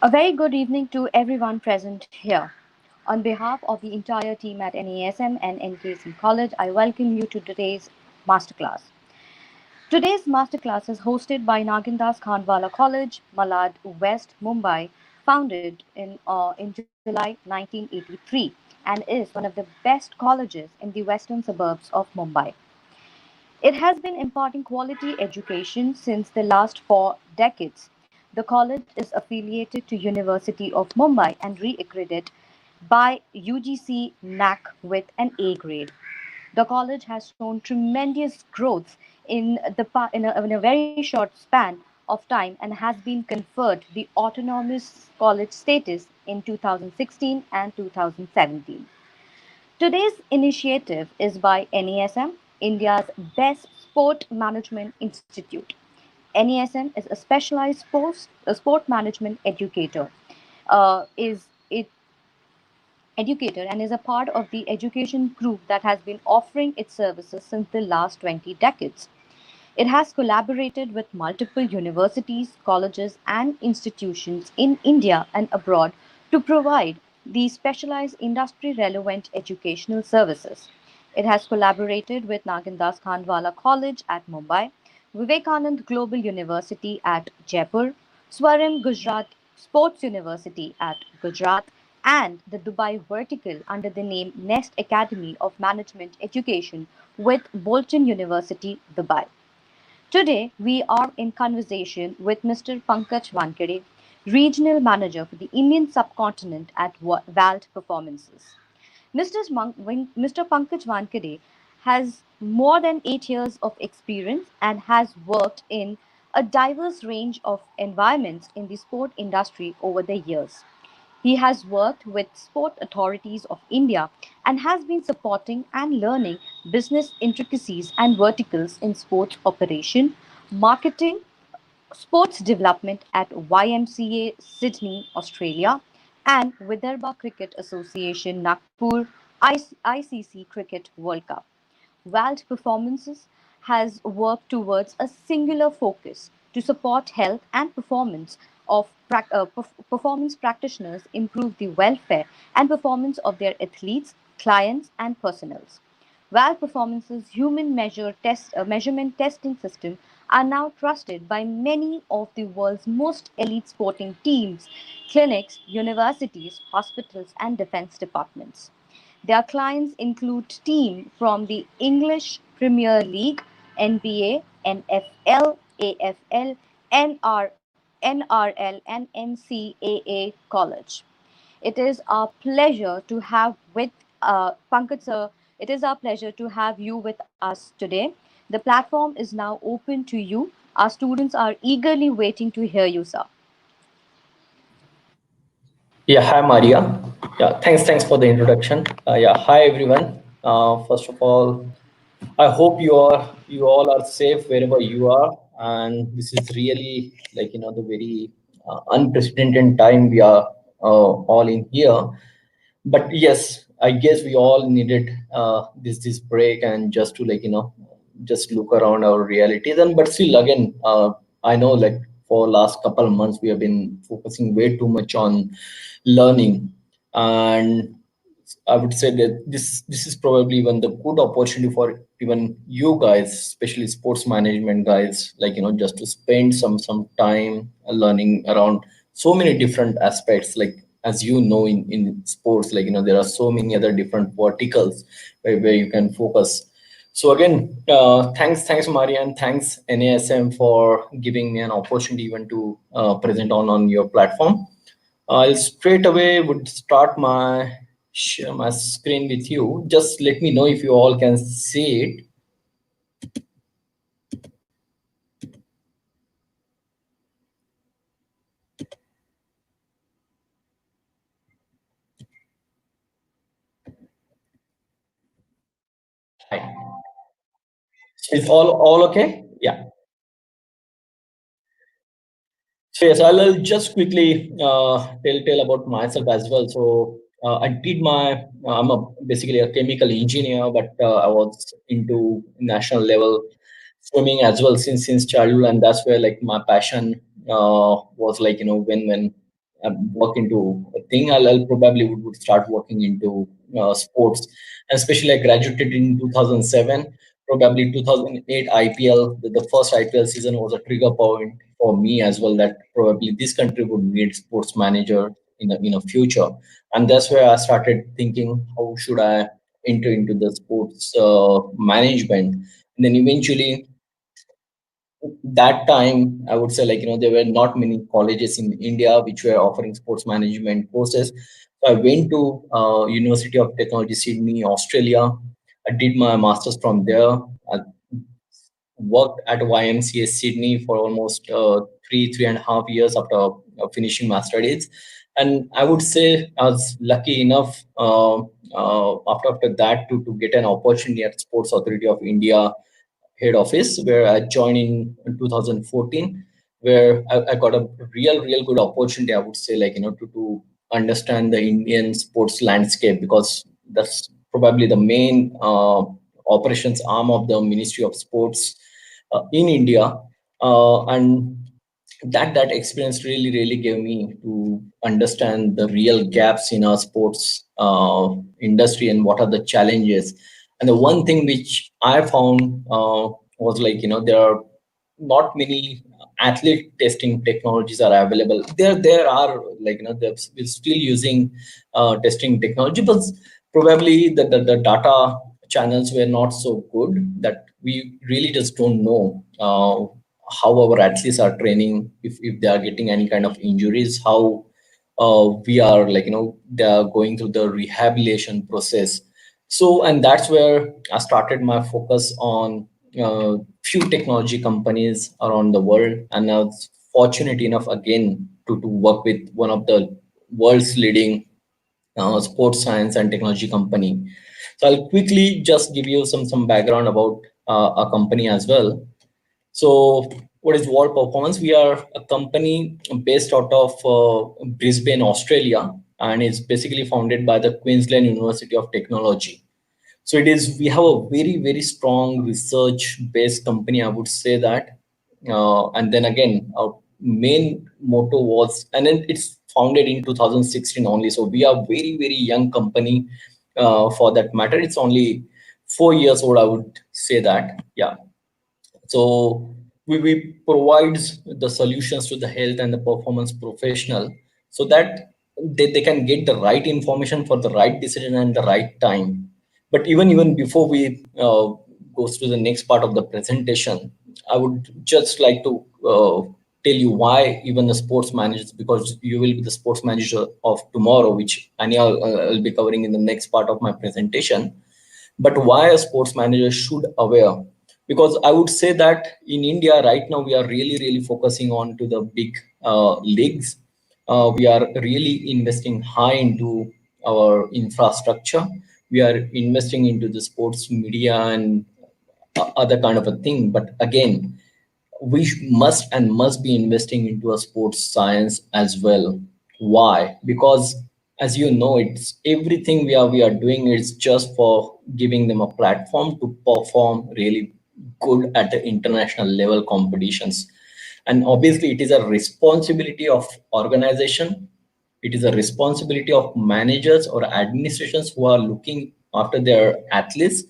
A very good evening to everyone present here. On behalf of the entire team at NASM and NKSM College, I welcome you to today's masterclass. Today's masterclass is hosted by Nagindas Khanwala College, Malad, West Mumbai, founded in July 1983 and is one of the best colleges in the western suburbs of Mumbai. It has been imparting quality education since the last 4 decades. The college is affiliated to University of Mumbai and re-accredited by UGC NAC with an A grade. The college has shown tremendous growth in a very short span of time and has been conferred the autonomous college status in 2016 and 2017. Today's initiative is by NASM, India's best sport management institute. NASM is a specialized sport management is it educator and is a part of the education group that has been offering its services since the last 20 decades. It has collaborated with multiple universities, colleges, and institutions in India and abroad to provide the specialized industry relevant educational services. It has collaborated with Nagindas Khanwala College at Mumbai, Vivekanand Global University at Jaipur, Swarim Gujarat Sports University at Gujarat, and the Dubai Vertical under the name Nest Academy of Management Education with Bolton University, Dubai. Today, we are in conversation with Mr. Pankaj Wankade, Regional Manager for the Indian Subcontinent at VALT Performances. Mr. Pankaj Wankade has more than 8 years of experience and has worked in a diverse range of environments in the sport industry over the years. He has worked with sport authorities of India and has been supporting and learning business intricacies and verticals in sports operation, marketing, sports development at YMCA Sydney, Australia, and Vidarbha Cricket Association Nagpur ICC Cricket World Cup. WALT Performances has worked towards a singular focus to support health and performance of performance practitioners, improve the welfare and performance of their athletes, clients, and personnels. WAL Performance's measurement testing system are now trusted by many of the world's most elite sporting teams, clinics, universities, hospitals, and defense departments. Their clients include teams from the English Premier League, NBA, NFL, AFL, NRL, and NCAA College. It is our pleasure to have with Pankaj sir. It is our pleasure to have you with us today. The platform is now open to you. Our students are eagerly waiting to hear you, sir. Yeah, hi Maria. Yeah, thanks for the introduction. Yeah, hi everyone. First of all, I hope you all are safe wherever you are, and this is really like the very unprecedented time we are all in here. But yes, I guess we all needed this break and just to just look around our realities. And but still, again, I know like for last couple of months we have been focusing way too much on learning, and I would say that this is probably even the good opportunity for even you guys, especially sports management guys, like just to spend some time learning around so many different aspects. Like as you know, in sports, like there are so many other different verticals where you can focus. So again, thanks Maria, and thanks NASM for giving me an opportunity even to present on your platform. I'll straight away would start my share my screen with you. Just let me know if you all can see it. Hi. So it's all okay? Yeah. So yes, I'll just quickly tell about myself as well. So I did I'm basically a chemical engineer, but I was into national level swimming as well since childhood, and that's where like my passion was like when work into a thing, I'll probably would start working into sports. And especially I graduated in 2007, probably 2008 IPL. The first IPL season was a trigger point for me as well, that probably this country would need sports manager in a future. And that's where I started thinking, how should I enter into the sports management. And then eventually, that time, I would say, there were not many colleges in India which were offering sports management courses. So I went to University of Technology Sydney, Australia. I did my masters from there. I worked at YMCA Sydney for almost 3.5 years after finishing my studies. And I would say I was lucky enough after that to get an opportunity at Sports Authority of India head office, where I joined in 2014, where I got a real good opportunity, I would say, to understand the Indian sports landscape, because that's probably the main operations arm of the Ministry of Sports in India. And that experience really gave me to understand the real gaps in our sports industry and what are the challenges. And the one thing which I found was, there are not many athlete testing technologies are available. There are, we're still using testing technology, but probably the data channels were not so good, that we really just don't know how our athletes are training, if they are getting any kind of injuries, how we are, they are going through the rehabilitation process. So, and that's where I started my focus on few technology companies around the world. And I was fortunate enough again to work with one of the world's leading sports science and technology company. So I'll quickly just give you some background about a company as well. So, what is World Performance? We are a company based out of Brisbane, Australia, and it's basically founded by the Queensland University of Technology. So it is. We have a very strong research based company, I would say that. And then again, our main motto was, and then it's founded in 2016 only. So we are very young company for that matter. It's only 4 years old, I would say that. Yeah. So we provides the solutions to the health and the performance professional, so that they can get the right information for the right decision and the right time. But even before we goes to the next part of the presentation, I would just like to tell you why even the sports managers, because you will be the sports manager of tomorrow, which Anya will be covering in the next part of my presentation. But why a sports manager should aware? Because I would say that in India right now we are really focusing on to the big leagues. We are really investing high into our infrastructure. We are investing into the sports media and other kind of a thing. But again, we must be investing into a sports science as well. Why? Because as you know, it's everything we are doing is just for giving them a platform to perform really good at the international level competitions. And obviously it is a responsibility of organization, it is a responsibility of managers or administrations who are looking after their athletes,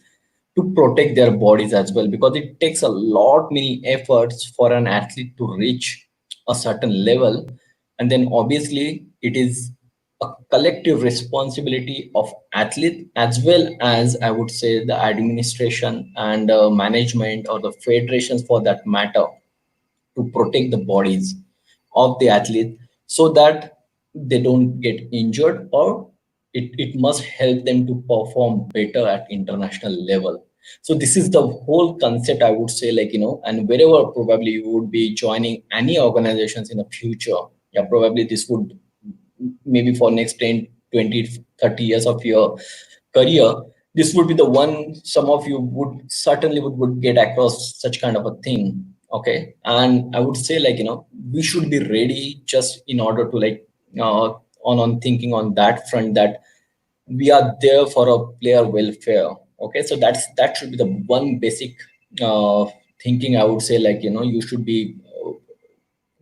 to protect their bodies as well, because it takes a lot many efforts for an athlete to reach a certain level. And then obviously it is a collective responsibility of athlete, as well as I would say the administration and management, or the federations for that matter, to protect the bodies of the athlete, so that they don't get injured, or it must help them to perform better at international level. So this is the whole concept, I would say, and wherever probably you would be joining any organizations in the future, yeah, probably this would, maybe for next 10, 20, 30 years of your career, this would be the one some of you would certainly would get across such kind of a thing. Okay. And I would say, we should be ready just in order to on thinking on that front, that we are there for a player welfare. Okay, so that should be the one basic uh, thinking, I would say, you should be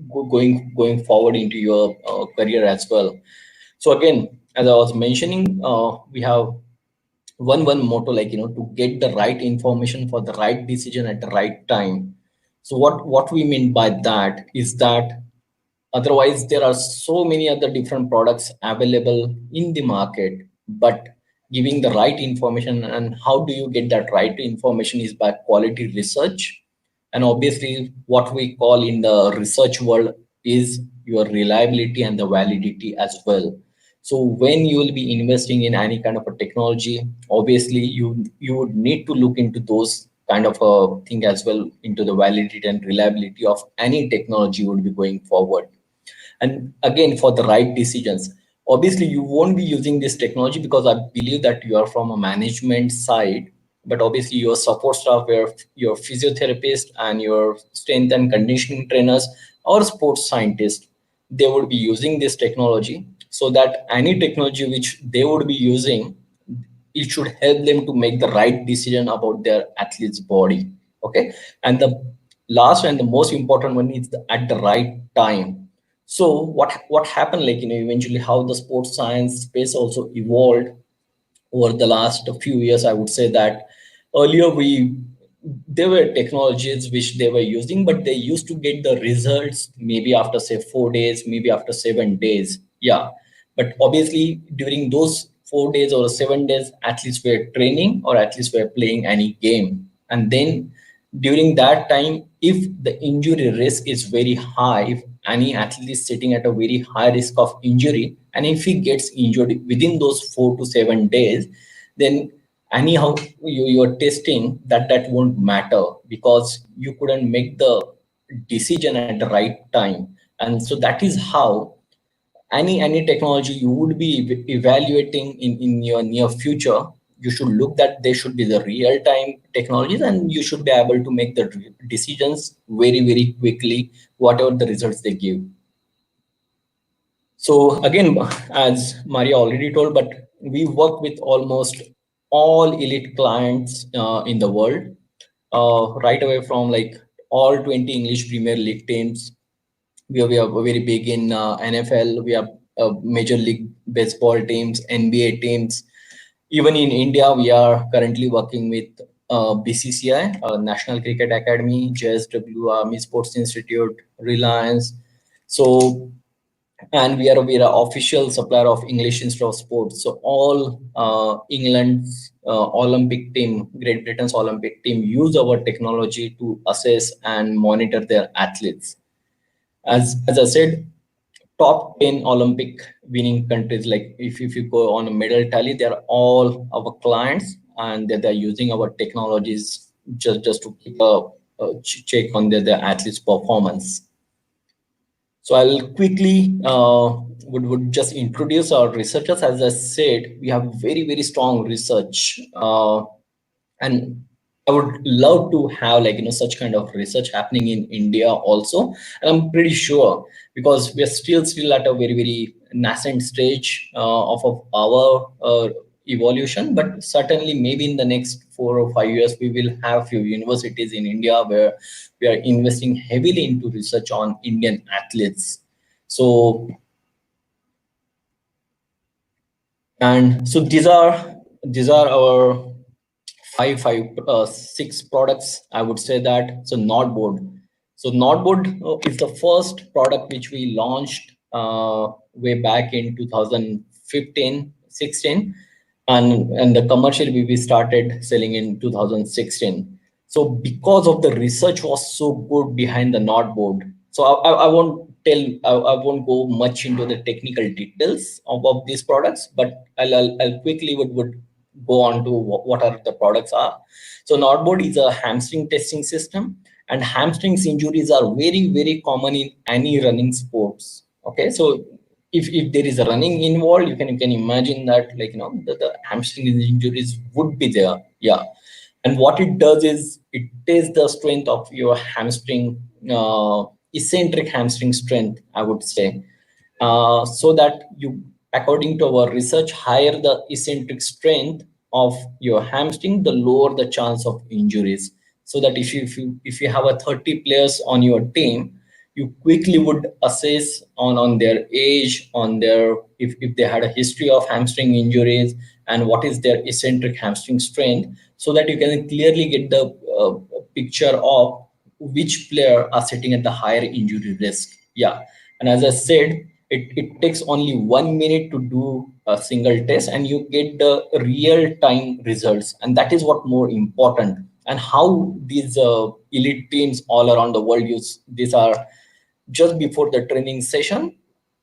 going forward into your career as well. So again, as I was mentioning, we have one motto, like, to get the right information for the right decision at the right time. So what we mean by that is that otherwise there are so many other different products available in the market, but giving the right information, and how do you get that right information is by quality research. And obviously what we call in the research world is your reliability and the validity as well. So when you will be investing in any kind of a technology, obviously you would need to look into those kind of a thing as well, into the validity and reliability of any technology you would be going forward. And again, for the right decisions, obviously you won't be using this technology because I believe that you are from a management side, but obviously your support staff, your physiotherapist and your strength and conditioning trainers or sports scientists, they would be using this technology, so that any technology which they would be using, it should help them to make the right decision about their athlete's body. Okay. And the last and the most important one is at the right time. So what happened, like, eventually how the sports science space also evolved over the last few years. I would say that earlier we there were technologies which they were using, but they used to get the results maybe after say 4 days, maybe after 7 days. Yeah. But obviously during those 4 days or 7 days, athletes were training or athletes were playing any game. And then during that time, if the injury risk is very high, if any athlete is sitting at a very high risk of injury, and if he gets injured within those 4 to 7 days, then anyhow you're testing that won't matter, because you couldn't make the decision at the right time. And so that is how any technology you would be evaluating in your near future, you should look that they should be the real time technologies, and you should be able to make the decisions very quickly, whatever the results they give. So again, as Maria already told, but we work with almost all elite clients in the world, right away from like all 20 English Premier League teams. We are very big in NFL. We have Major League Baseball teams, NBA teams. Even in India, we are currently working with BCCI, National Cricket Academy, JSW, Army Sports Institute, Reliance. So, and we are official supplier of English Institute of Sports. So all England's Olympic team, Great Britain's Olympic team, use our technology to assess and monitor their athletes. As I said, top 10 Olympic winning countries, like if you go on a medal tally, they're all our clients, and they're using our technologies just to keep a check on their athletes' performance. So I'll quickly would just introduce our researchers. As I said, we have very strong research, and I would love to have, like, such kind of research happening in India also. And I'm pretty sure, because we are still at a very nascent stage of our evolution, but certainly maybe in the next 4 or 5 years we will have few universities in India where we are investing heavily into research on Indian athletes. So, and so these are our six products, I would say that. So Noteboard. So Noteboard is the first product which we launched way back in 2015-16, and the commercial we started selling in 2016. So because of the research was so good behind the Noteboard, so I won't I won't go much into the technical details of these products, but I'll quickly would go on to what are the products are. So Nordboard is a hamstring testing system, and hamstrings injuries are very common in any running sports. Okay, so if there is a running involved, you can imagine that, like, the hamstring injuries would be there. Yeah. And what it does is it tests the strength of your hamstring, eccentric hamstring strength, I would say, so that you, according to our research, higher the eccentric strength of your hamstring, the lower the chance of injuries. So that if you have a 30 players on your team, you quickly would assess on their age, on their, if they had a history of hamstring injuries, and what is their eccentric hamstring strength, so that you can clearly get the picture of which player are sitting at the higher injury risk. Yeah, and as I said, it takes only 1 minute to do a single test, and you get the real time results, and that is what more important. And how these elite teams all around the world use these are, just before the training session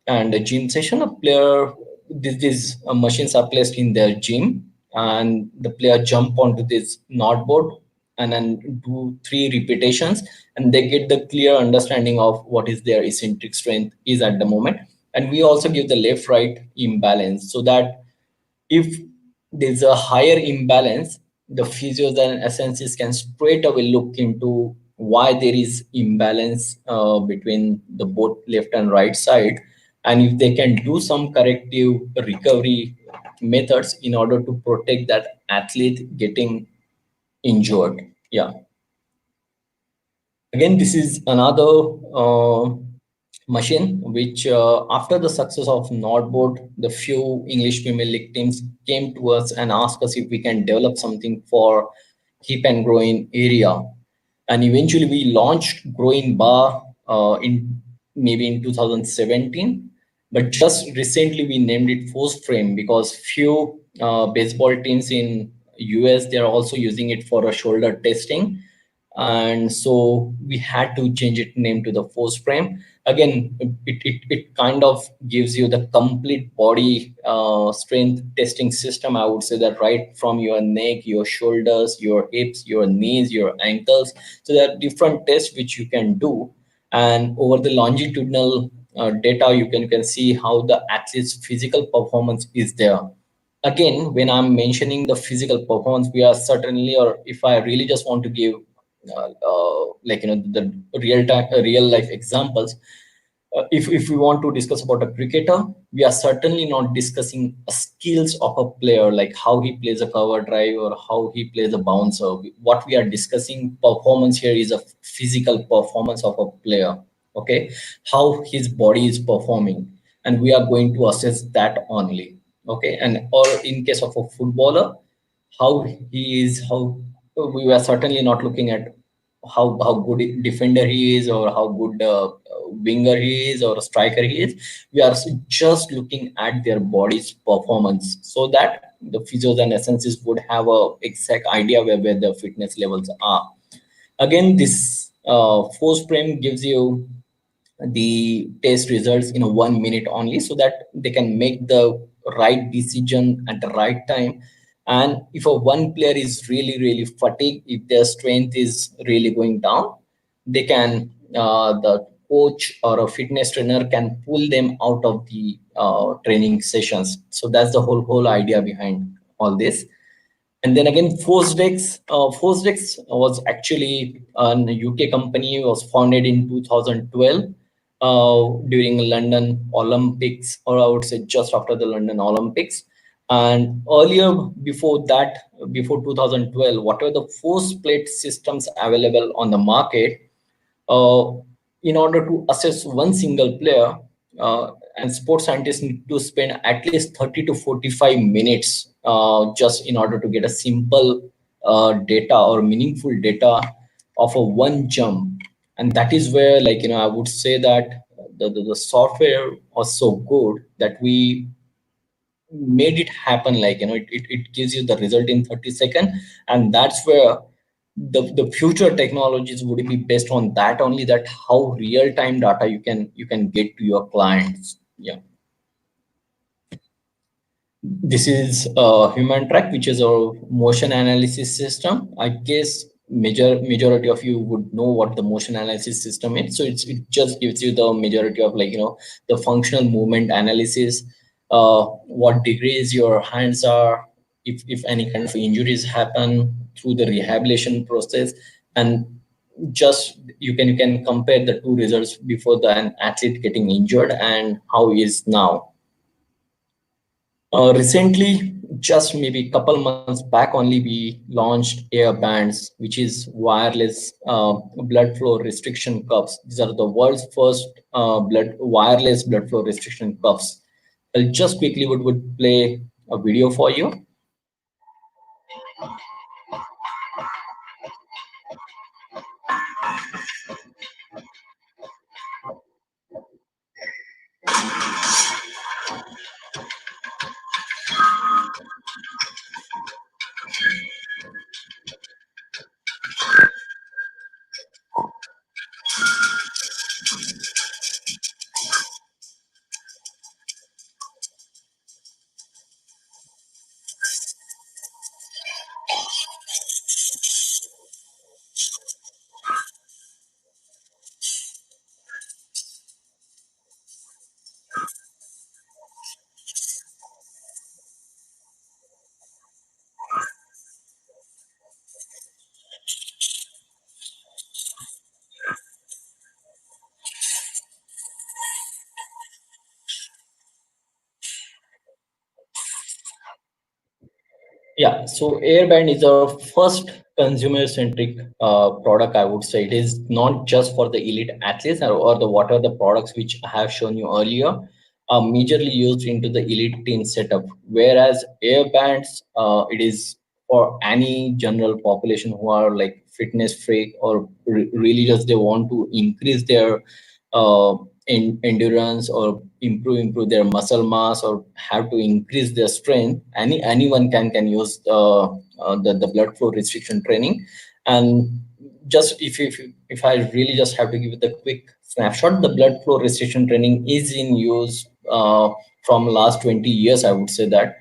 and the gym session, a player, these machines are placed in their gym, and the player jump onto this nod board and then do 3 repetitions, and they get the clear understanding of what is their eccentric strength is at the moment. And we also give the left right imbalance, so that if there's a higher imbalance, the physios and scientists can straight away look into why there is imbalance between the both left and right side, and if they can do some corrective recovery methods in order to protect that athlete getting injured. Yeah. Again, this is another machine which, after the success of Nordboard, the few English Premier League teams came to us and asked us if we can develop something for hip and groin area. And eventually we launched Groin Bar in maybe in 2017. But just recently we named it Force Frame, because few baseball teams in US, they are also using it for a shoulder testing, and so we had to change its name to the Force Frame. Again, it kind of gives you the complete body strength testing system, I would say, that right from your neck, your shoulders, your hips, your knees, your ankles. So there are different tests which you can do, and over the longitudinal data, you can see how the athlete's physical performance is there. Again, when I'm mentioning the physical performance, we are certainly, or if I really just want to give the real life examples, if we want to discuss about a cricketer, we are certainly not discussing skills of a player, like how he plays a cover drive or how he plays a bouncer. What we are discussing performance here is a physical performance of a player. Okay, how his body is performing, and we are going to assess that only. Okay, and or in case of a footballer, how he is, how we were certainly not looking at how good a defender he is, or how good winger he is, or a striker he is. We are just looking at their body's performance, so that the physios and essences would have a exact idea where the fitness levels are. Again, this force frame gives you the test results in 1 minute only, so that they can make the right decision at the right time. And if a one player is really fatigued, if their strength is really going down, they can, the coach or a fitness trainer can pull them out of the training sessions. So that's the whole idea behind all this. And then again, Forcedex was actually an UK company, was founded in 2012 during London Olympics, or I would say just after the London Olympics. And earlier, before that, before 2012, whatever the force plate systems available on the market, uh, in order to assess one single player, and sports scientists need to spend at least 30 to 45 minutes just in order to get a simple data or meaningful data of a one jump. And that is where, I would say that the software was so good that we made it happen. It gives you the result in 30 seconds, and that's where the future technologies would be based on that only, that how real time data you can get to your clients. Yeah. This is human track, which is our motion analysis system. I guess majority of you would know what the motion analysis system is. So it just gives you the majority of, the functional movement analysis, what degrees your hands are, if any kind of injuries happen through the rehabilitation process, and just you can compare the two results before the an athlete getting injured and how he is now. Recently, just maybe a couple months back only, we launched air bands, which is wireless blood flow restriction cuffs. These are the world's first wireless blood flow restriction cuffs. I'll just quickly would play a video for you. Yeah, so Airband is our first consumer-centric product, I would say. It is not just for the elite athletes or the what are the products which I have shown you earlier are majorly used into the elite team setup. Whereas Airbands, it is for any general population who are like fitness freak or really just they want to increase their uh, endurance or improve their muscle mass or have to increase their strength. Anyone can use the blood flow restriction training. And just if I really just have to give it a quick snapshot, the blood flow restriction training is in use from last 20 years, I would say that.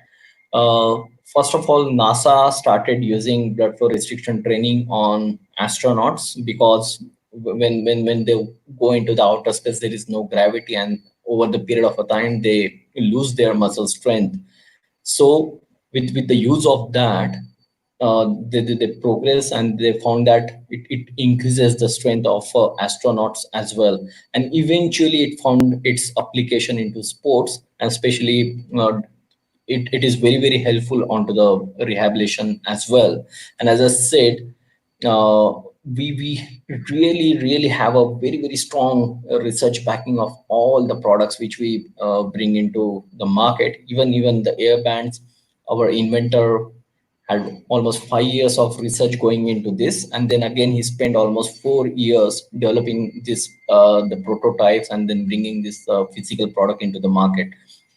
uh, First of all, NASA started using blood flow restriction training on astronauts because when they go into the outer space, there is no gravity, and over the period of a time, they lose their muscle strength. So with the use of that, they progress and they found that it increases the strength of astronauts as well. And eventually, it found its application into sports, and especially it is very helpful onto the rehabilitation as well. And as I said, uh, we really have a very strong research backing of all the products which we bring into the market. Even the air bands, our inventor had almost 5 years of research going into this, and then again he spent almost 4 years developing this the prototypes and then bringing this physical product into the market.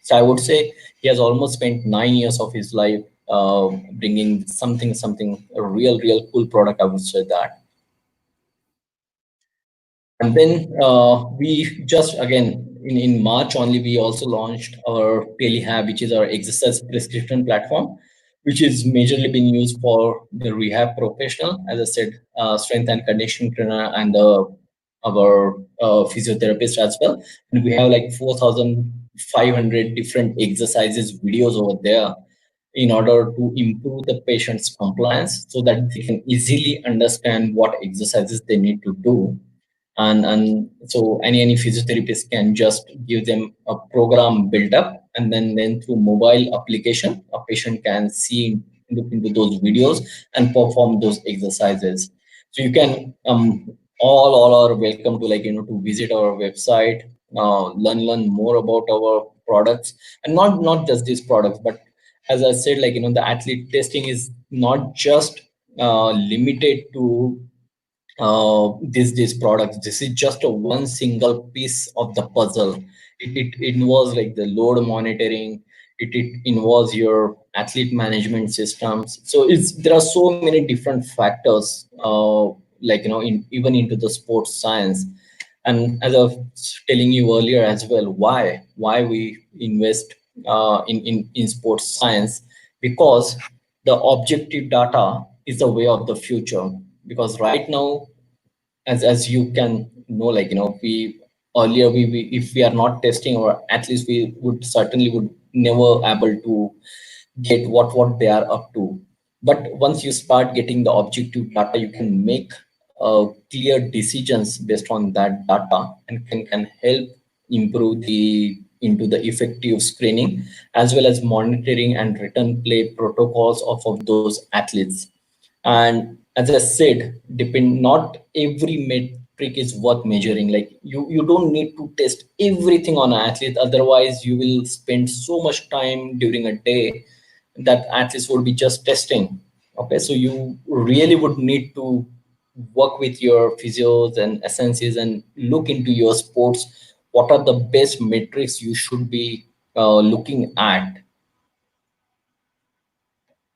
So I would say he has almost spent 9 years of his life bringing something a real cool product, I would say that. And then we just again in March only, we also launched our Telehab, which is our exercise prescription platform, which is majorly being used for the rehab professional, as I said, strength and conditioning trainer and our physiotherapist as well. And we have like 4,500 different exercises videos over there in order to improve the patient's compliance so that they can easily understand what exercises they need to do. And so any physiotherapist can just give them a program built up, and then through mobile application a patient can see, look into those videos and perform those exercises. So you can all are welcome to to visit our website, learn more about our products. And not just these products, but as I said, the athlete testing is not just limited to these products. This is just a one single piece of the puzzle. It involves like the load monitoring. It involves your athlete management systems. So it's there are so many different factors, even into the sports science. And as I was telling you earlier as well, why we invest in sports science, because the objective data is the way of the future. Because right now, as you can know, we earlier we if we are not testing, or at least we would certainly would never able to get what they are up to. But once you start getting the objective data, you can make clear decisions based on that data, and can help improve the into the effective screening as well as monitoring and return play protocols of those athletes. And as I said, depend not every metric is worth measuring. Like you don't need to test everything on an athlete, otherwise you will spend so much time during a day that athletes would be just testing. Okay, so you really would need to work with your physios and essences and look into your sports. What are the best metrics you should be looking at?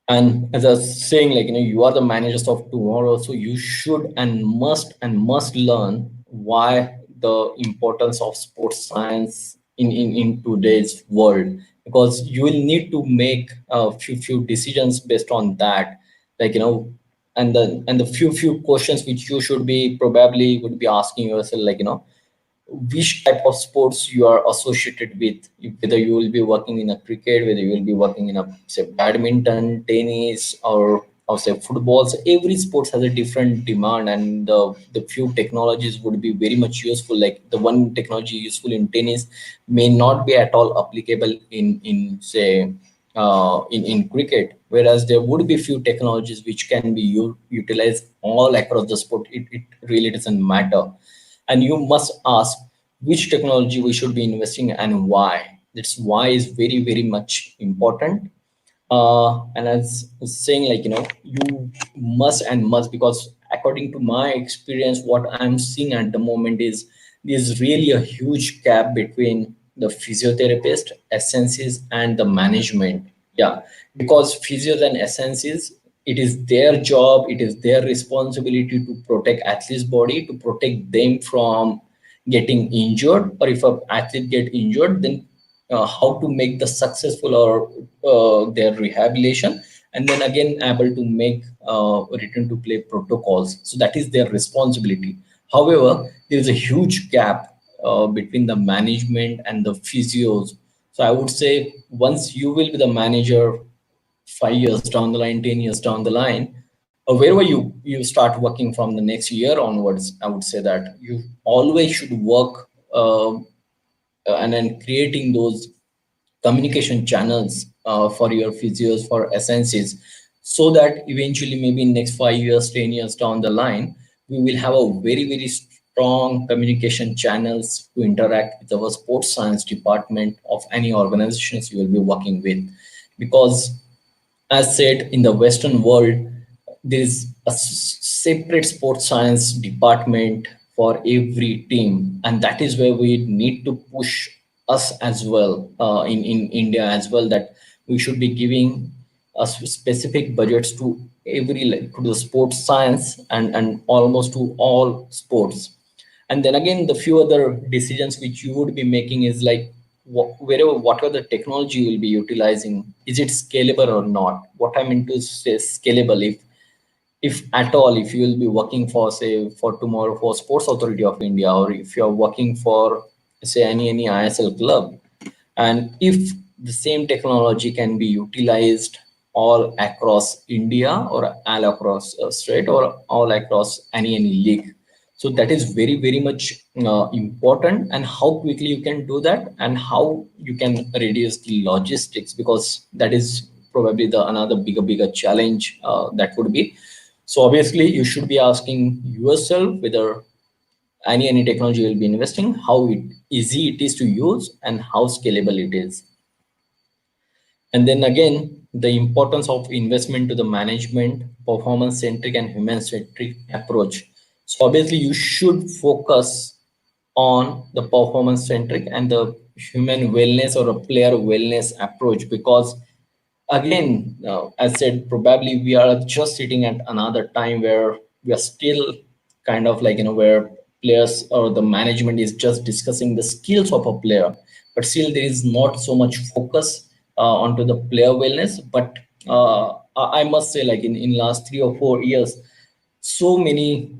And as I was saying, like, you are the managers of tomorrow, so you should and must learn why the importance of sports science in today's world, because you will need to make a few decisions based on that. Like, and the few questions which you should be probably would be asking yourself, like, which type of sports you are associated with, whether you will be working in a cricket, whether you will be working in a, say, badminton, tennis, or say football. So every sports has a different demand, and the few technologies would be very much useful. Like the one technology useful in tennis may not be at all applicable in say in cricket, whereas there would be few technologies which can be utilized all across the sport. It really doesn't matter. And you must ask which technology we should be investing and why. That's why is very much important. And as I was saying, like, you must, because according to my experience, what I'm seeing at the moment is there's really a huge gap between the physiotherapist essences and the management. Yeah, because physios and essences, it is their job, it is their responsibility to protect athlete's body, to protect them from getting injured, or if an athlete get injured, then how to make the successful or their rehabilitation, and then again able to make return to play protocols. So that is their responsibility. However, there is a huge gap between the management and the physios. So I would say once you will be the manager 5 years down the line, 10 years down the line, or wherever you start working from the next year onwards, I would say that you always should work and then creating those communication channels for your physios, for essences, so that eventually maybe in next 5 years, 10 years down the line, we will have a very strong communication channels to interact with our sports science department of any organizations you will be working with. Because as said, in the Western world, there is a separate sports science department for every team, and that is where we need to push us as well, in India as well, that we should be giving us specific budgets to every, like, to the sports science and almost to all sports. And then again, the few other decisions which you would be making is like, wherever, whatever the technology you will be utilizing, is it scalable or not? What I mean to say scalable, if at all, if you will be working for, say, for tomorrow, for Sports Authority of India, or if you are working for, say, any ISL club, and if the same technology can be utilized all across India, or all across state, or all across any league. So that is very much important, and how quickly you can do that, and how you can reduce the logistics, because that is probably the another bigger challenge that would be. So obviously you should be asking yourself whether any technology you'll be investing, how easy it is to use and how scalable it is. And then again, the importance of investment to the management, performance centric and human centric approach. So obviously you should focus on the performance centric and the human wellness or a player wellness approach, because again, as said, probably we are just sitting at another time where we are still kind of like, where players or the management is just discussing the skills of a player, but still there is not so much focus onto the player wellness. But I must say, like, in last 3 or 4 years, so many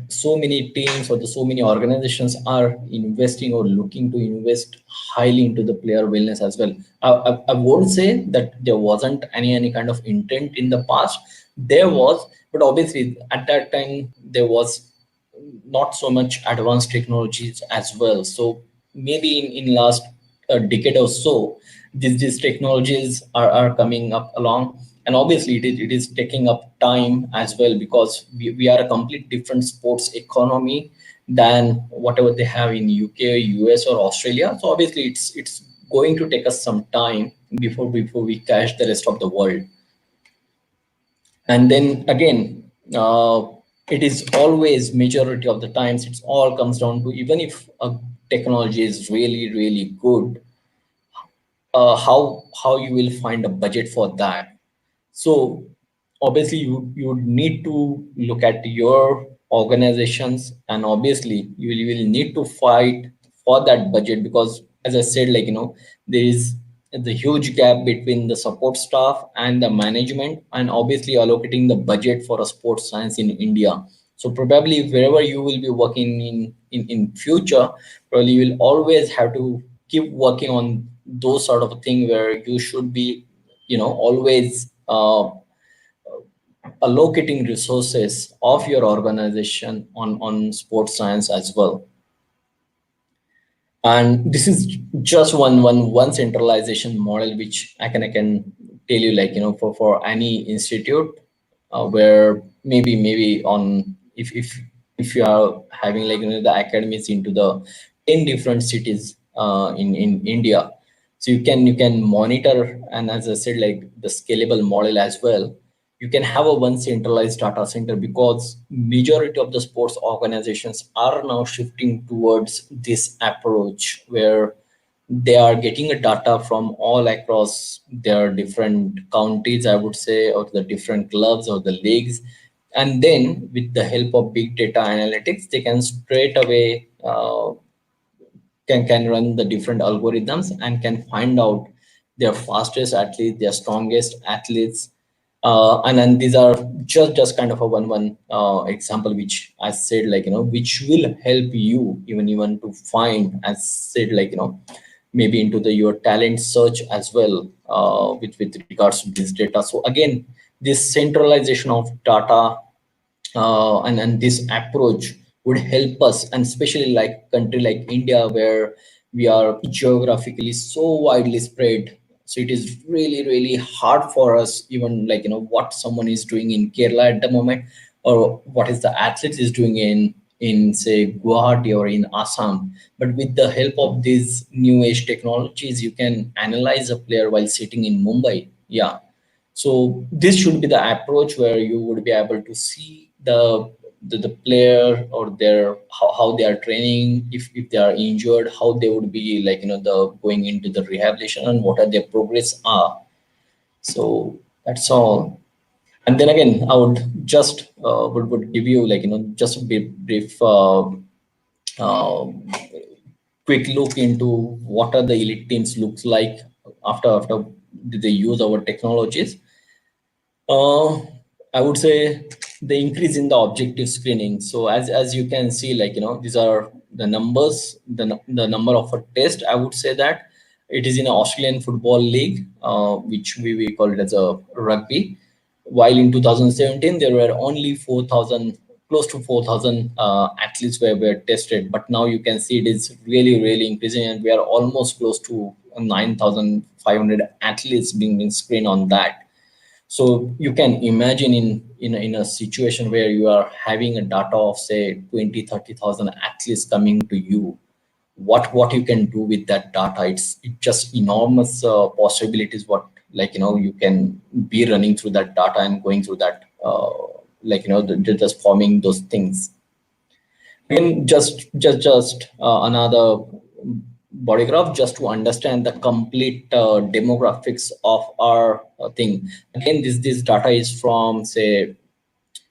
so many teams, or the so many organizations are investing or looking to invest highly into the player wellness as well. I won't say that there wasn't any kind of intent in the past. There was, but obviously at that time there was not so much advanced technologies as well. So maybe in last decade or so, these technologies are coming up along. And obviously it is taking up time as well, because we are a complete different sports economy than whatever they have in UK, US, or Australia. So obviously it's going to take us some time before we catch the rest of the world. And then again, it is always, majority of the times, it's all comes down to, even if a technology is really really good, how you will find a budget for that. So obviously you would need to look at your organizations, and obviously you will need to fight for that budget, because as I said, there is the huge gap between the support staff and the management, and obviously allocating the budget for a sports science in India. So probably wherever you will be working in future, probably you will always have to keep working on those sort of thing, where you should be, always allocating resources of your organization on sports science as well. And this is just one centralization model, which I can tell you, for any institute, where maybe on, if you are having, the academies into the 10 different cities in India. So you can monitor, and as I said, like the scalable model as well. You can have a one centralized data center, because majority of the sports organizations are now shifting towards this approach, where they are getting a data from all across their different counties, I would say, or the different clubs or the leagues. And then with the help of big data analytics, they can straight away can run the different algorithms, and can find out their fastest athletes, their strongest athletes. And then these are just kind of a one example, which I said, which will help you even to find, as said, maybe into the your talent search as well, with regards to this data. So again, this centralization of data, and this approach would help us, and especially like country like India, where we are geographically so widely spread. So it is really really hard for us, even what someone is doing in Kerala at the moment, or what is the athlete is doing in say Guwahati or in Assam. But with the help of these new age technologies, you can analyze a player while sitting in Mumbai. Yeah. So this should be the approach, where you would be able to see the player, or their how they are training, if they are injured, how they would be, the going into the rehabilitation, and what are their progress are. So that's all. And then again, I would just would give you, just a brief uh, quick look into what are the elite teams looks like after they use our technologies. Uh, I would say the increase in the objective screening. So as you can see, these are the numbers, the number of a test. I would say that it is in an Australian Football League, which we call it as a rugby. While in 2017 there were only 4,000, close to 4,000 athletes were tested, but now you can see it is really really increasing, and we are almost close to 9,500 athletes being screened on that. So you can imagine in a situation where you are having a data of say 20, 30,000 athletes coming to you, what you can do with that data. It just enormous possibilities, what you can be running through that data and going through that, just forming those things. Again, just another body graph, just to understand the complete demographics of our thing. Again, this data is from say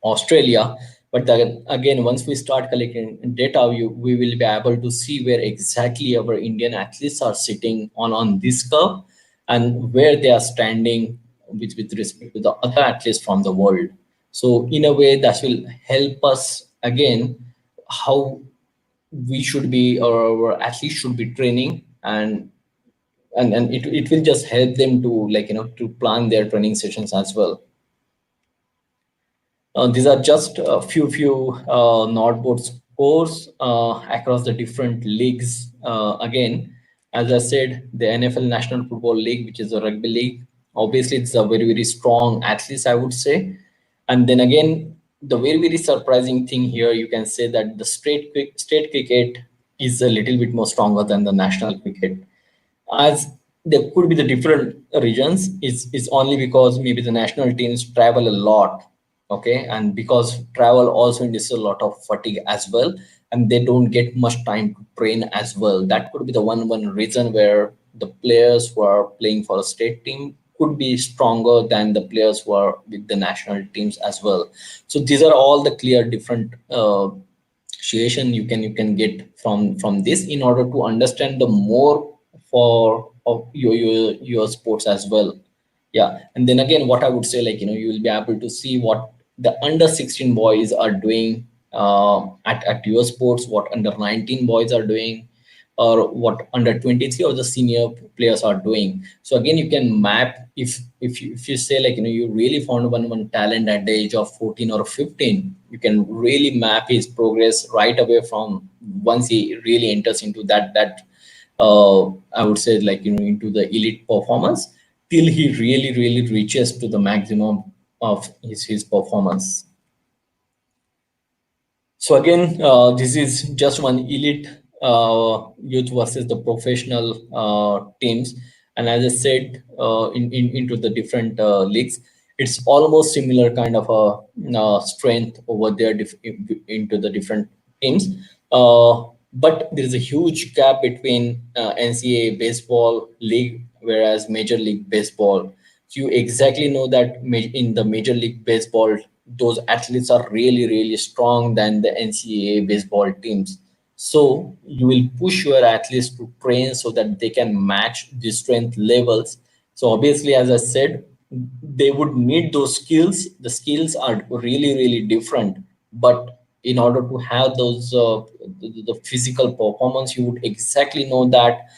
Australia, but again, once we start collecting data, we will be able to see where exactly our Indian athletes are sitting on this curve, and where they are standing with respect to the other athletes from the world. So in a way, that will help us again how we should be, or our athletes should be training, and it will just help them to to plan their training sessions as well. These are just a few Nordboard scores across the different leagues again, as I said, the NFL National Football League, which is a rugby league, obviously it's a very strong athletes, I would say. And then again, the very surprising thing here, you can say that the state cricket is a little bit more stronger than the national cricket, as there could be the different regions. Is only because maybe the national teams travel a lot, okay, and because travel also induces a lot of fatigue as well, and they don't get much time to train as well. That could be the one reason where the players who are playing for a state team could be stronger than the players who are with the national teams as well. So these are all the clear different situation you can get from this in order to understand the more for of your sports as well. Yeah, and then again, what I would say, like, you will be able to see what the under 16 boys are doing at your sports, what under 19 boys are doing, or what under 23 or the senior players are doing. So again, you can map, if you say, like, you really found one talent at the age of 14 or 15, you can really map his progress right away from once he really enters into that I would say, like, into the elite performance, till he really reaches to the maximum of his performance. So again, this is just one elite youth versus the professional teams, and as I said, into the different leagues, it's almost similar kind of a strength over there into the different teams. But there is a huge gap between NCAA baseball league whereas Major League Baseball. So you exactly know that in the Major League Baseball, those athletes are really strong than the NCAA baseball teams. So you will push your athletes to train so that they can match the strength levels. So obviously, as I said, they would need those skills. The skills are really different, but in order to have those the physical performance, you would exactly know that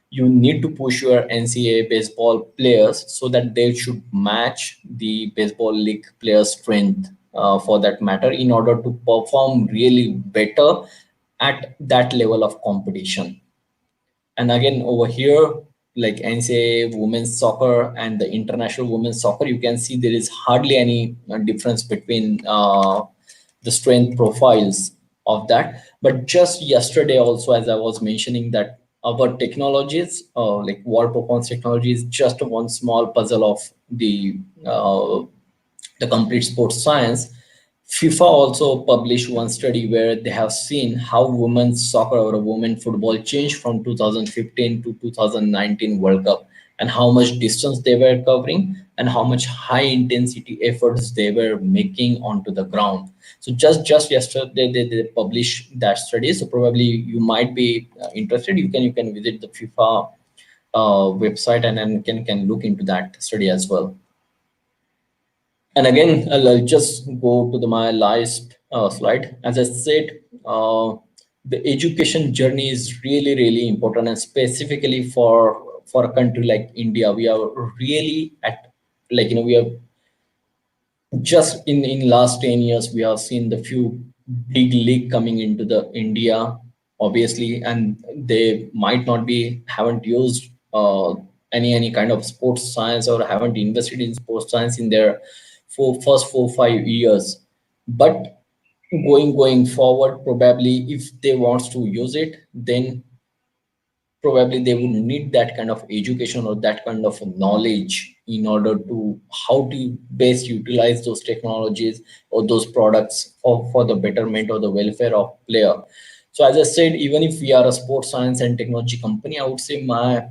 you need to push your NCAA baseball players so that they should match the baseball league players' strength, for that matter, in order to perform really better at that level of competition. And again, over here, like NCAA women's soccer and the international women's soccer, you can see there is hardly any difference between the strength profiles of that. But just yesterday, also, as I was mentioning, that our technologies, like wall performance technology, is just one small puzzle of uh, the complete sports science. FIFA also published one study where they have seen how women's soccer or women football changed from 2015 to 2019 World Cup, and how much distance they were covering and how much high intensity efforts they were making onto the ground. So just yesterday they published that study. So probably you might be interested. You can visit the FIFA website and then can look into that study as well. And again, I'll just go to my last slide. As I said, the education journey is really important, and specifically for a country like India, we are really at, like, we are just in last 10 years we have seen the few big league coming into the India, obviously, and they might not be haven't used any kind of sports science or haven't invested in sports science in their first 4 5 years. But going forward, probably if they wants to use it, then probably they would need that kind of education or that kind of knowledge in order to how to best utilize those technologies or those products for the betterment or the welfare of player. So as I said, even if we are a sports science and technology company, I would say my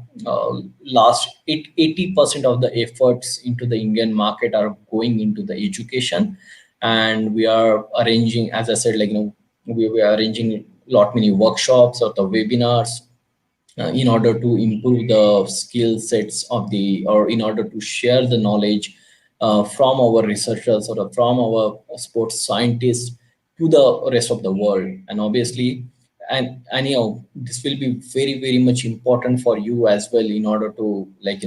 last 80% of the efforts into the Indian market are going into the education. And we are arranging, as I said, like, we are arranging lot many workshops or the webinars in order to improve the skill sets of the, or in order to share the knowledge from our researchers or from our sports scientists to the rest of the world. And obviously, and this will be very much important for you as well, in order to, like,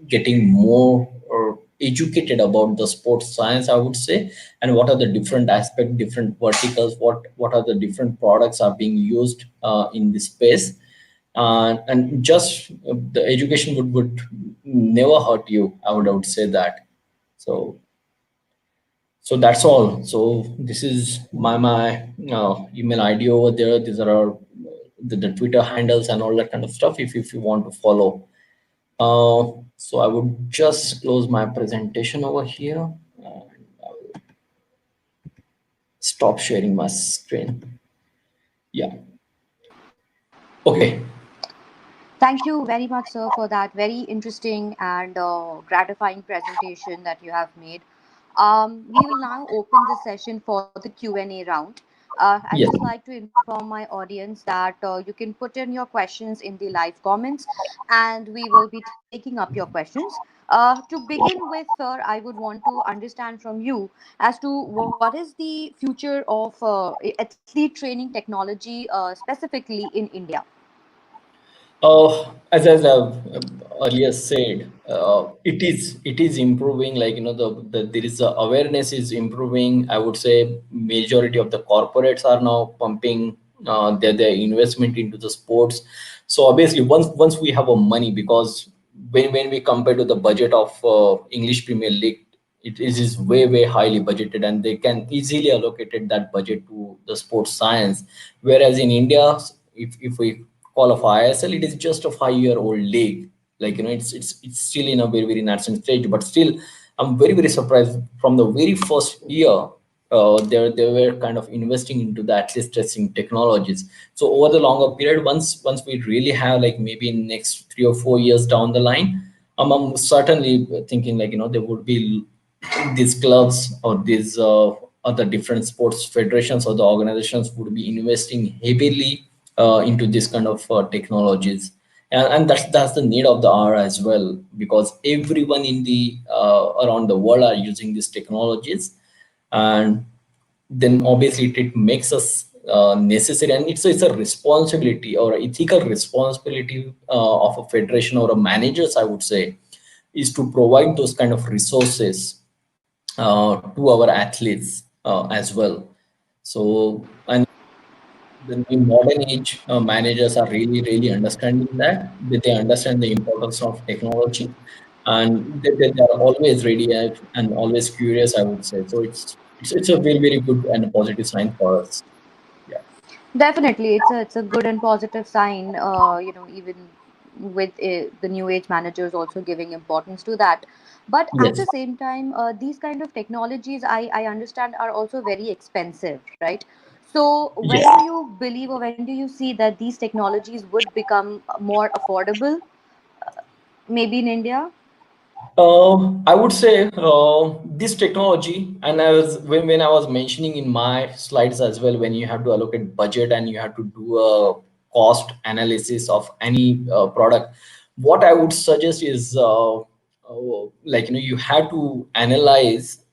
getting more or educated about the sports science, I would say, and what are the different aspects, different verticals, what are the different products are being used in this space. And just the education would never hurt you. I would say that. So so that's all. So this is my email ID over there. These are our the Twitter handles and all that kind of stuff. If you want to follow. So I would just close my presentation over here. Stop sharing my screen. Yeah. Okay. Thank you very much, sir, for that very interesting and gratifying presentation that you have made. We will now open this session for the Q&A round. I'd just Yes. like to inform my audience that you can put in your questions in the live comments, and we will be taking up your questions. To begin with, sir, I would want to understand from you as to what is the future of athlete training technology specifically in India. As I've earlier said, it is improving. Like there is awareness is improving. I would say majority of the corporates are now pumping their investment into the sports. So obviously, once we have a money, because when we compare to the budget of English Premier League, it is way highly budgeted, and they can easily allocated that budget to the sports science. Whereas in India, if we call of ISL, it is just a 5-year-old league. Like it's still in a very nascent stage. But still, I'm very surprised from the very first year. They were kind of investing into the athlete testing technologies. So over the longer period, once we really have, like, maybe in next 3 or 4 years down the line, I'm certainly thinking, like, there would be these clubs or these other different sports federations or the organizations would be investing heavily into this kind of technologies. And that's the need of the hour as well, because everyone in the around the world are using these technologies. And then obviously it makes us necessary, and it's a responsibility or ethical responsibility of a federation or a managers, I would say, is to provide those kind of resources to our athletes as well. So, and the new modern age managers are really understanding that they understand the importance of technology, and they are always ready and always curious, I would say. So it's a very good and a positive sign for us. Yeah. Definitely, it's a good and positive sign. Even with the new age managers also giving importance to that. But at Yes. the same time, these kind of technologies, I understand, are also very expensive, right? So when do Yes. you believe, or when do you see that these technologies would become more affordable, maybe in India? I would say this technology, and when I was mentioning in my slides as well, when you have to allocate budget and you have to do a cost analysis of any product, what I would suggest is, like, you have to analyze,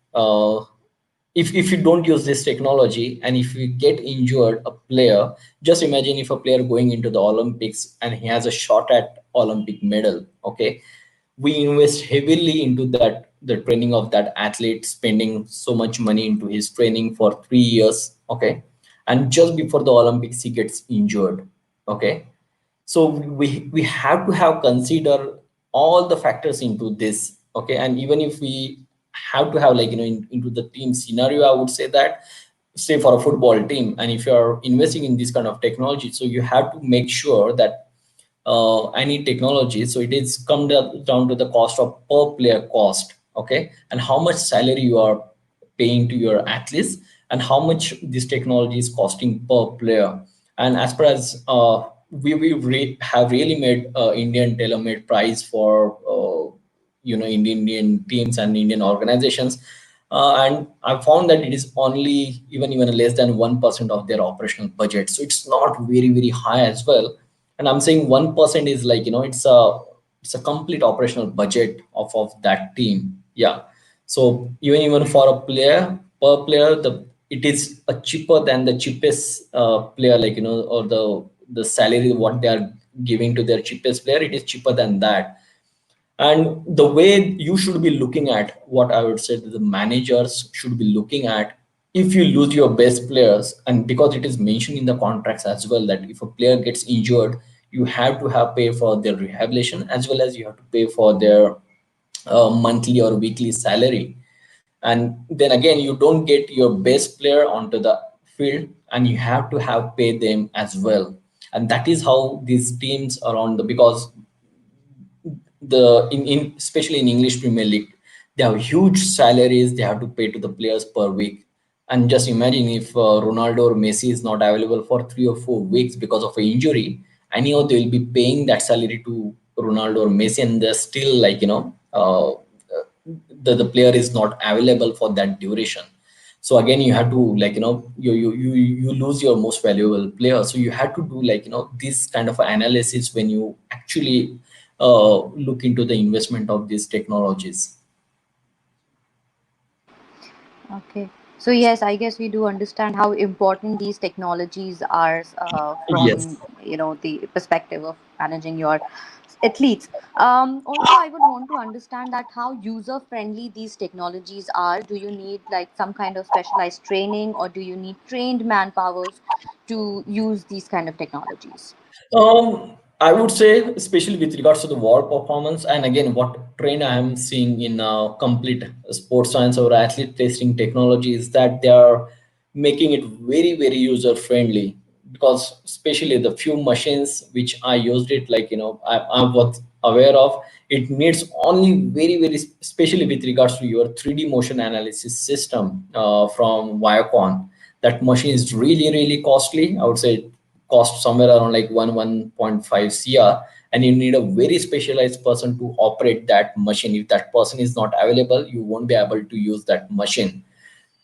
if you don't use this technology, and if you get injured a player. Just imagine if a player going into the Olympics and he has a shot at Olympic medal. Okay, we invest heavily into that, the training of that athlete, spending so much money into his training for 3 years. Okay, and just before the Olympics he gets injured. Okay, so we have to have consider all the factors into this. Okay, and even if we have to have, like, into the team scenario, I would say that, say for a football team, and if you are investing in this kind of technology, so you have to make sure that any technology, so it is come down to the cost of per player cost. Okay, and how much salary you are paying to your athletes, and how much this technology is costing per player. And as far as have really made Indian tailor-made price for Indian teams and Indian organizations. And I found that it is only even less than 1% of their operational budget. So it's not very high as well. And I'm saying 1% is, like, it's a complete operational budget of that team. Yeah. So even for a player, per player, it is a cheaper than the cheapest player, like, or the salary what they are giving to their cheapest player, it is cheaper than that. And the way you should be looking at, what I would say that the managers should be looking at, if you lose your best players, and because it is mentioned in the contracts as well, that if a player gets injured, you have to have pay for their rehabilitation, as well as you have to pay for their monthly or weekly salary. And then again, you don't get your best player onto the field, and you have to have pay them as well. And that is how these teams around the, because the in especially in English Premier League, they have huge salaries they have to pay to the players per week. And just imagine if Ronaldo or Messi is not available for 3 or 4 weeks because of an injury, anyhow they will be paying that salary to Ronaldo or Messi, and they're still like, the player is not available for that duration. So again, you have to, like, you lose your most valuable player. So you have to do, like, this kind of analysis when you actually look into the investment of these technologies. Okay. So yes, I guess we do understand how important these technologies are from Yes. the perspective of managing your athletes. Also, I would want to understand that how user friendly these technologies are. Do you need like some kind of specialized training, or do you need trained manpowers to use these kind of technologies? I would say, especially with regards to the war performance, and again, what trend I am seeing in complete sports science or athlete testing technology is that they are making it very, very user friendly. Because especially the few machines which I used it, like, I was aware of, it needs only very, very, especially with regards to your 3D motion analysis system from Viacom. That machine is really, really costly. I would say cost somewhere around like 1.5 cr, and you need a very specialized person to operate that machine. If that person is not available, you won't be able to use that machine.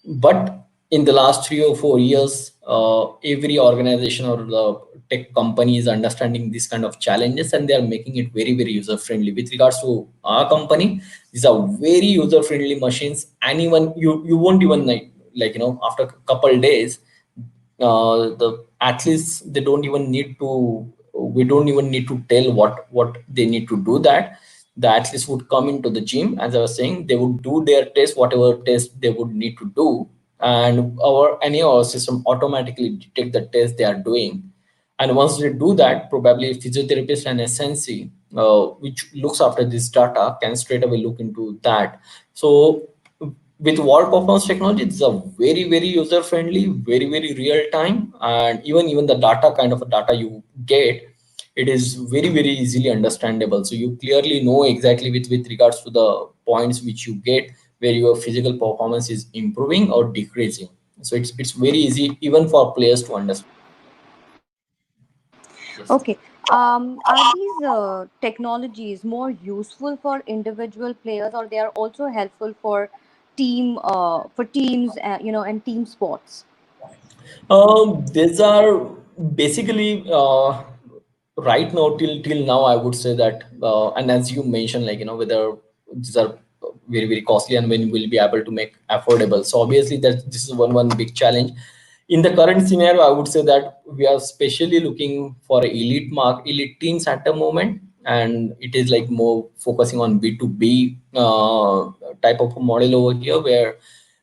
But in the last 3 or 4 years, every organization or the tech company is understanding this kind of challenges, and they are making it very, very user friendly. With regards to our company, these are very user friendly machines. Anyone, you won't even like, after a couple days, the athletes, they don't even need to, we don't even need to tell what they need to do. That the athletes would come into the gym, as I was saying, they would do their test, whatever test they would need to do, and our system automatically detect the test they are doing. And once they do that, probably a physiotherapist and SNC, which looks after this data, can straight away look into that. So with wall performance technology, it's a very, very user friendly, very, very real time, and even the data, kind of a data you get, it is very, very easily understandable. So you clearly know exactly with regards to the points which you get, where your physical performance is improving or decreasing. So it's very easy even for players to understand. Yes. Okay. Are these technologies more useful for individual players, or they are also helpful for teams, and team sports? These are basically right now, till now, I would say that, and as you mentioned, like, whether these are very, very costly and when will be able to make affordable. So obviously that this is one big challenge in the current scenario. I would say that we are specially looking for elite teams at the moment, and it is like more focusing on B2B type of a model over here, where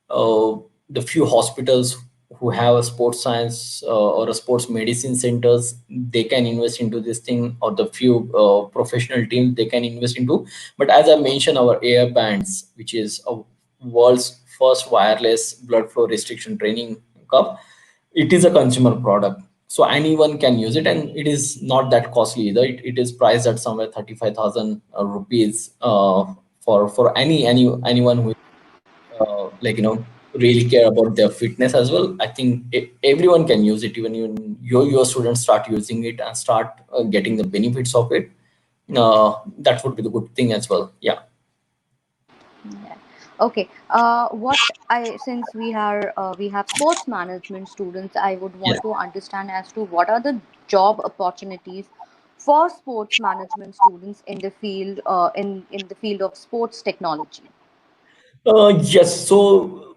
uh, the few hospitals who have a sports science or a sports medicine centers, they can invest into this thing, or the few professional teams they can invest into. But as I mentioned, our air bands, which is a world's first wireless blood flow restriction training cup, it is a consumer product, so anyone can use it, and it is not that costly either. It is priced at somewhere 35,000 rupees for anyone who like, really care about their fitness as well. I think everyone can use it. Even your students start using it and start getting the benefits of it. That would be the good thing as well. Yeah. Yeah. Okay. What I since we have sports management students, I would Yes. want to understand as to what are the job opportunities for sports management students in the field in the field of sports technology. Yes. So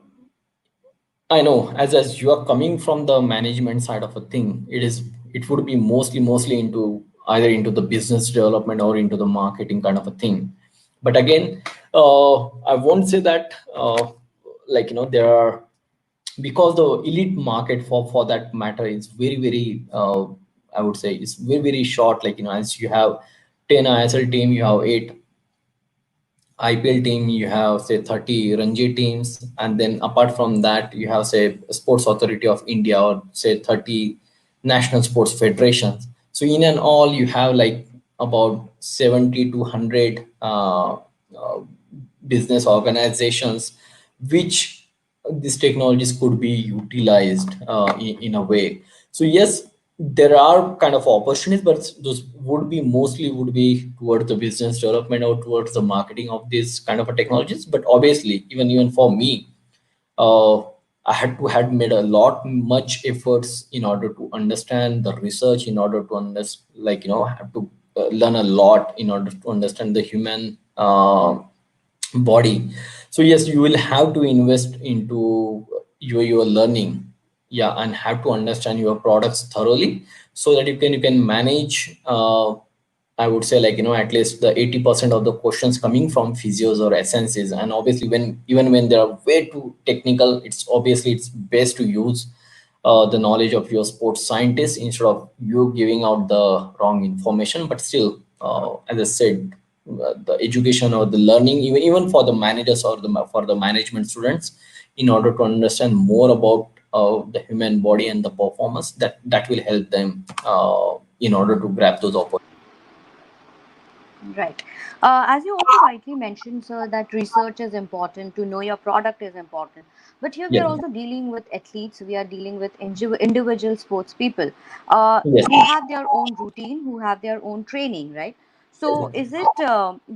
I know, as you are coming from the management side of a thing, it would be mostly into either into the business development or into the marketing kind of a thing. But again, I won't say that, like, there are, because the elite market for that matter is very, very I would say it's very very short. Like as you have 10 ISL team, you have 8 IPL team, you have say 30 Ranji teams, and then apart from that, you have say Sports Authority of India or say 30 national sports federations. So in and all, you have like about 70 to 100 business organizations, which these technologies could be utilized in a way. So yes, there are kind of opportunities, but those would be mostly would be towards the business development or towards the marketing of these kind of a technologies. But obviously, even for me, uh, I had made a lot much efforts in order to understand the research, in order to understand, like have to learn a lot in order to understand the human body. So yes, you will have to invest into your learning, yeah, and have to understand your products thoroughly so that you can manage. I would say like at least the 80% of the questions coming from physios or essences. And obviously, when even when they are way too technical, it's best to use the knowledge of your sports scientist instead of you giving out the wrong information. But still, as I said, the education or the learning, even for the managers or for the management students, in order to understand more about the human body and the performance, that will help them in order to grab those opportunities. Right. As you also rightly mentioned, sir, that research is important, to know your product is important. But here we are Yes, also dealing with athletes, we are dealing with individual sports people yes, who have their own routine, who have their own training, right? So, yes. is it,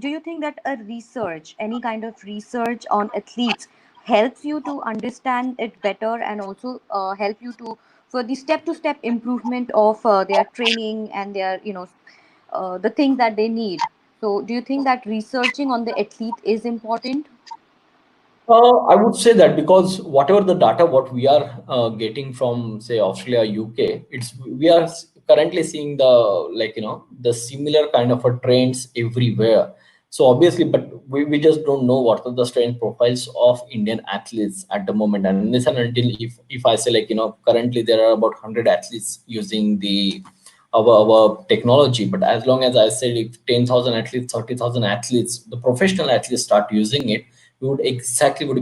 do you think that a research, any kind of research on athletes, helps you to understand it better and also help you to for the step to step improvement of their training and their, the things that they need? So, do you think that researching on the athlete is important? I would say that because whatever the data what we are getting from say Australia, UK, it's we are currently seeing the the similar kind of a trends everywhere. So obviously, but we just don't know what are the strength profiles of Indian athletes at the moment. And unless and until if I say like currently there are about 100 athletes using the our technology. But as long as I said, if 10,000 athletes, 30,000 athletes, the professional athletes start using it, we would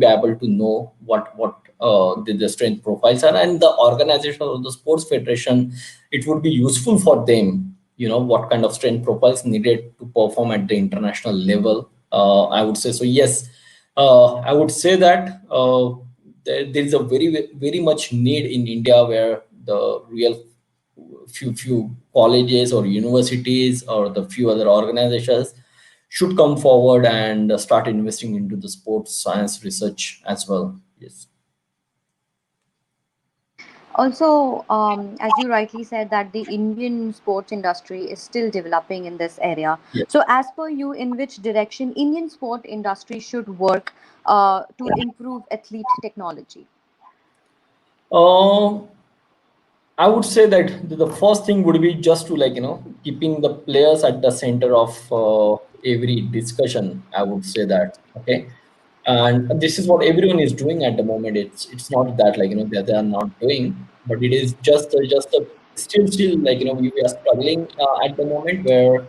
be able to know what the strength profiles are, and the organization or the sports federation, it would be useful for them, what kind of strength profiles needed to perform at the international level. I would say so. Yes, I would say that there is a very much need in India where the real few colleges or universities or the few other organizations should come forward and start investing into the sports science research as well. Yes. Also, as you rightly said, that the Indian sports industry is still developing in this area. Yes. So, as per you, in which direction Indian sport industry should work to improve athlete technology? Um, I would say that the first thing would be just to keeping the players at the center of every discussion. I would say that, okay, and this is what everyone is doing at the moment. It's not that that they are not doing, but it is just a still we are struggling at the moment where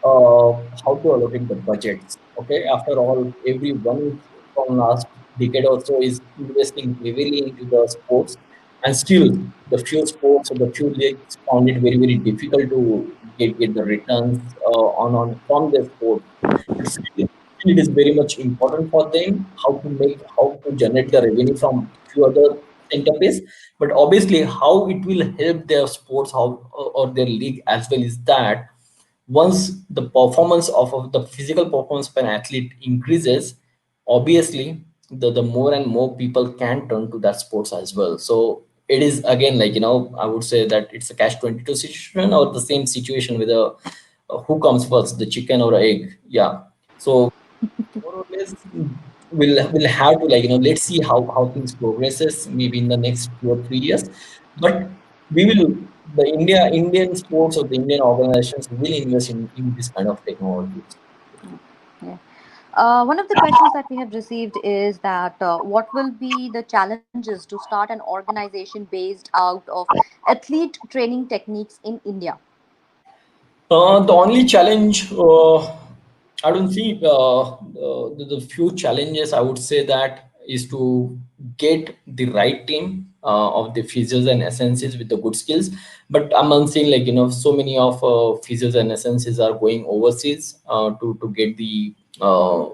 how to allocate the budgets. Okay, after all, everyone is from last decade or so is investing heavily into the sports, and still the few sports or the few leagues found it very difficult to get the returns on from their sports. But still it is very much important for them how to generate the revenue from few other centerpiece. But obviously, how it will help their sports, how or their league as well, is that once the performance of the physical performance of an athlete increases, obviously the more and more people can turn to that sports as well. So it is again I would say that it's a catch 22 situation, or the same situation with a who comes first, the chicken or egg. Yeah. So more or less, we'll have to let's see how things progresses maybe in the next 2 or 3 years. But we will the Indian sports or the Indian organizations will invest in this kind of technologies. Yeah. One of the questions that we have received is that what will be the challenges to start an organization based out of athlete training techniques in India? The only challenge, I don't see the few challenges I would say that is to get the right team of the physios and essences with the good skills. But I'm seeing like, so many of physios and essences are going overseas to get the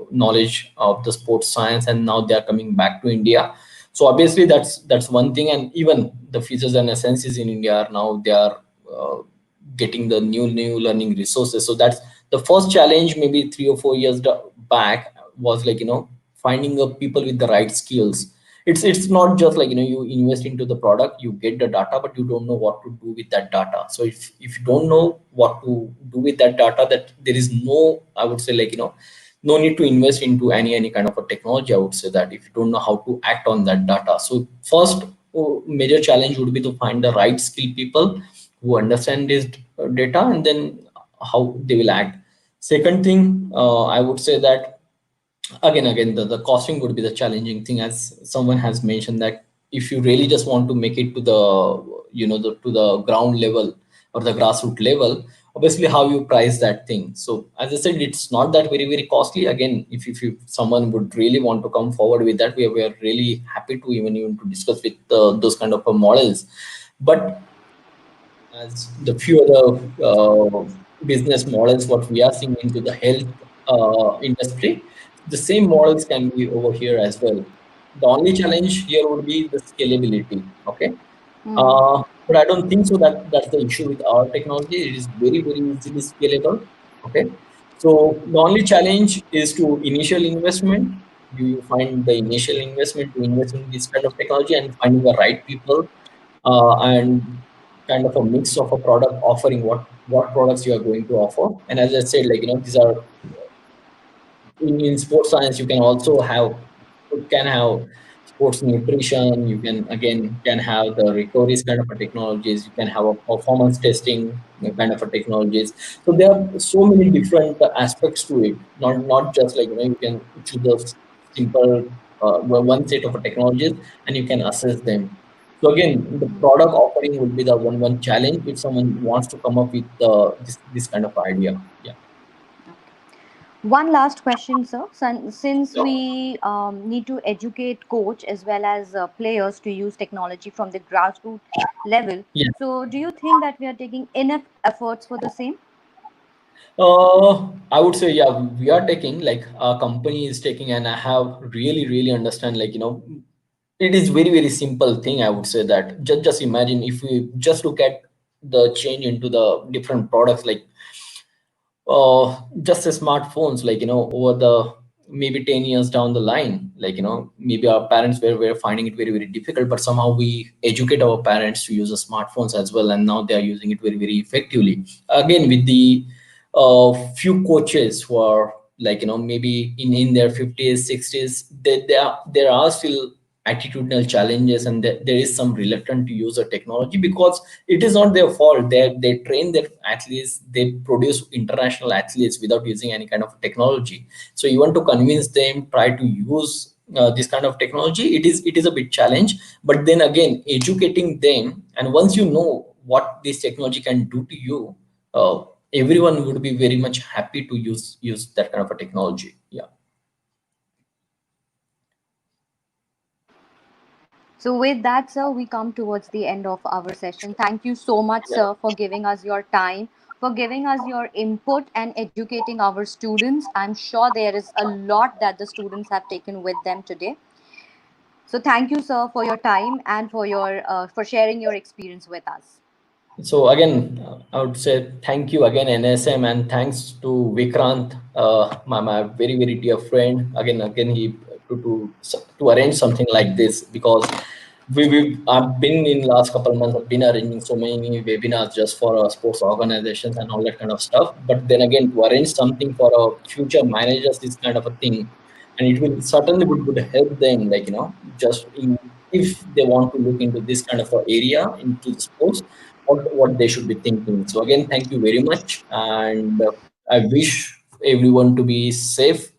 knowledge of the sports science, and now they are coming back to India. So obviously that's one thing, and even the physios and essences in India are now they are getting the new learning resources. So that's the first challenge. Maybe 3 or 4 years back was like, finding the people with the right skills. It's not just like, you invest into the product, you get the data, but you don't know what to do with that data. So if you don't know what to do with that data, that there is no, I would say, like, no need to invest into any kind of a technology. I would say that if you don't know how to act on that data. So first major challenge would be to find the right skill people who understand this data, and then how they will act. Second thing, I would say that again the costing would be the challenging thing, as someone has mentioned, that if you really just want to make it to the, to the ground level or the grassroots level, obviously how you price that thing. So as I said, it's not that very costly. Again, if someone would really want to come forward with that, we are really happy to even to discuss with those kind of models. But as the few other business models what we are seeing into the health industry, the same models can be over here as well. The only challenge here would be the scalability. Okay. Hmm. But I don't think so that that's the issue with our technology. It is very easily scalable. Okay. So the only challenge is to initial investment. You find the initial investment to invest in this kind of technology, and finding the right people, and kind of a mix of a product offering what products you are going to offer. And as I said, like, these are in sports science. You can also have, you can have sports nutrition. You can again can have the recovery kind of a technologies. You can have a performance testing kind of a technologies. So there are so many different aspects to it. Not just like, you can choose a simple one set of a technologies, and you can assess them. So again, the product offering would be the one challenge if someone wants to come up with this kind of idea. Yeah. One last question, sir. Since we need to educate coach as well as players to use technology from the grassroots level, Yeah. so do you think that we are taking enough efforts for the same? I would say, yeah, we are taking, like, our company is taking, and I have really understand, like, it is very simple thing. I would say that just imagine if we just look at the change into the different products, like just the smartphones, like, over the maybe 10 years down the line, like, maybe our parents were finding it very difficult, but somehow we educate our parents to use the smartphones as well, and now they are using it very effectively. Again, with the few coaches who are, like, maybe in their 50s 60s, there are still attitudinal challenges, and there is some reluctance to use the technology, because it is not their fault. They train their athletes, they produce international athletes without using any kind of technology. So you want to convince them, try to use this kind of technology, it is a bit challenge. But then again, educating them, and once you know what this technology can do to you, uh, everyone would be very much happy to use that kind of a technology. Yeah. So, with that, sir, we come towards the end of our session. Thank you so much, sir, for giving us your time, for giving us your input and educating our students. I'm sure there is a lot that the students have taken with them today. So, thank you, sir, for your time and for sharing your experience with us. So again, I would say thank you again, NSM, and thanks to Vikrant, my very dear friend. Again, he to arrange something like this, because we I've been in last couple of months. I've been arranging so many webinars just for sports organizations and all that kind of stuff. But then again, to arrange something for future managers is kind of a thing, and it will certainly would help them, like, just if they want to look into this kind of a area into the sports, what they should be thinking. So again, thank you very much, and I wish everyone to be safe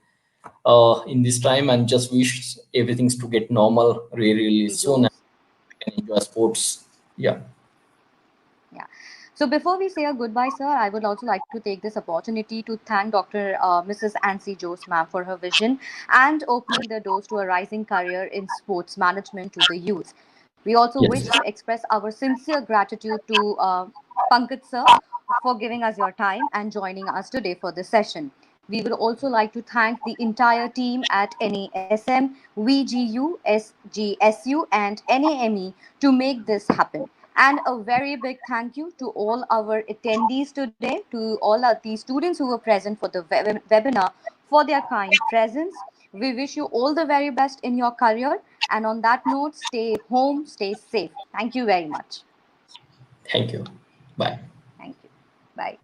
in this time, and just wish everything's to get normal really, really soon and Jose. can enjoy sports. Yeah. Yeah. So before we say a goodbye, sir, I would also like to take this opportunity to thank Dr. Mrs. Ansi Jose, ma'am, for her vision and opening the doors to a rising career in sports management to the youth. We also Yes. wish to express our sincere gratitude to Pankaj, sir, for giving us your time and joining us today for this session. We would also like to thank the entire team at NASM, VGU, SGSU, and NAME to make this happen. And a very big thank you to all our attendees today, to all of the students who were present for the webinar for their kind presence. We wish you all the very best in your career. And on that note, stay home, stay safe. Thank you very much. Thank you. Bye. Thank you. Bye.